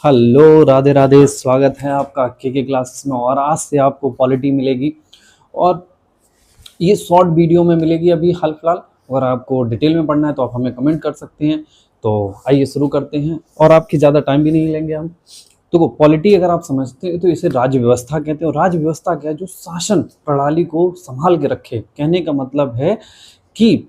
Hello, Radhe Radhe. स्वागत है आपका के क्लासेस में। और आज से आपको पॉलिटी मिलेगी और ये शॉर्ट वीडियो में मिलेगी अभी हाल फिलहाल। अगर आपको डिटेल में पढ़ना है तो आप हमें कमेंट कर सकते हैं। तो आइए शुरू करते हैं और आपकी ज़्यादा टाइम भी नहीं लेंगे हम। तो पॉलिटी अगर आप समझते हैं तो इसे राज्य व्यवस्था कहते हैं। और राज्य व्यवस्था क्या है? जो शासन प्रणाली को संभाल के रखे। कहने का मतलब है कि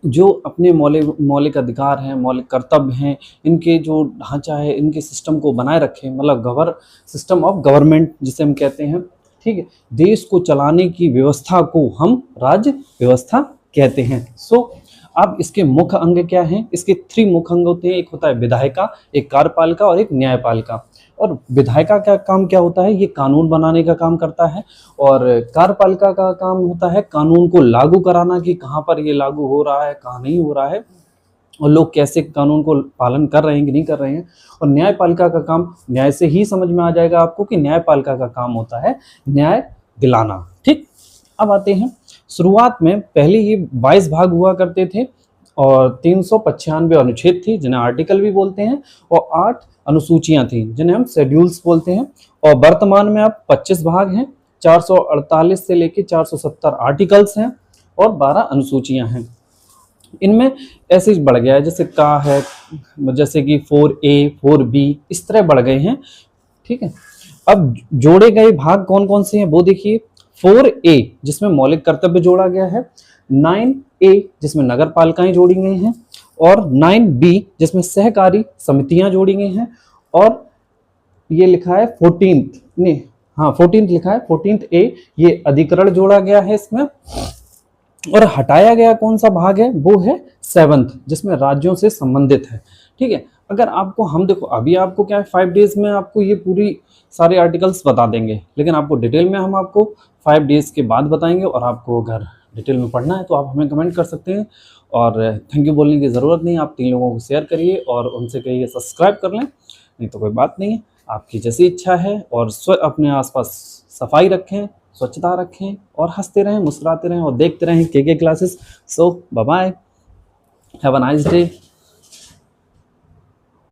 जो अपने मौलिक अधिकार हैं, मौलिक कर्तव्य हैं, इनके जो ढांचा है, इनके सिस्टम को बनाए रखें। मतलब सिस्टम ऑफ गवर्नमेंट जिसे हम कहते हैं। ठीक है, देश को चलाने की व्यवस्था को हम राज्य व्यवस्था कहते हैं। अब इसके मुख्य अंग क्या हैं? इसके 3 मुख्य अंग होते हैं। एक होता है विधायिका, एक कार्यपालिका और एक न्यायपालिका। और विधायिका का काम क्या होता है? ये कानून बनाने का काम करता है। और कार्यपालिका का काम होता है कानून को लागू कराना, कि कहाँ पर ये लागू हो रहा है, कहाँ नहीं हो रहा है, और लोग कैसे कानून को पालन कर रहे हैं कि नहीं कर रहे हैं। और न्यायपालिका का काम, न्याय से ही समझ में आ जाएगा आपको कि न्यायपालिका का काम होता है न्याय दिलाना। ठीक, अब आते हैं। शुरुआत में पहले ये 22 भाग हुआ करते थे और 395 अनुच्छेद थी जिन्हें आर्टिकल भी बोलते हैं, और 8 अनुसूचियां थी जिन्हें हम शेड्यूल्स बोलते हैं। और वर्तमान में अब 25 भाग हैं, 448 से लेके 470 आर्टिकल्स हैं और 12 अनुसूचियां हैं। इनमें ऐसे ही बढ़ गया है, जैसे का है, जैसे कि 4A 4B इस तरह बढ़ गए हैं। ठीक है, अब जोड़े गए भाग कौन कौन से हैं वो देखिए। 4A जिसमें मौलिक कर्तव्य जोड़ा गया है, 9A जिसमें नगर पालिकाएं जोड़ी गई हैं, और 9B जिसमें सहकारी समितियां जोड़ी गई हैं, और ये लिखा है 14th, नहीं हाँ 14th लिखा है, 14A ये अधिकरण जोड़ा गया है इसमें। और हटाया गया कौन सा भाग है? वो है 7th जिसमें राज्यों से संबंधित है। ठीक है, अगर आपको हम देखो अभी आपको क्या है, 5 डेज में आपको ये पूरी सारे आर्टिकल्स बता देंगे, लेकिन आपको डिटेल में हम आपको 5 डेज के बाद बताएंगे। और आपको अगर डिटेल में पढ़ना है तो आप हमें कमेंट कर सकते हैं। और थैंक यू बोलने की ज़रूरत नहीं, आप 3 लोगों को शेयर करिए और उनसे कहिए सब्सक्राइब कर लें, नहीं तो कोई बात नहीं है, आपकी जैसी इच्छा है। और अपने आसपास सफाई रखें, स्वच्छता रखें, और हंसते रहें, मुस्कुराते रहें और देखते रहें के classes. So bye bye, have a nice day.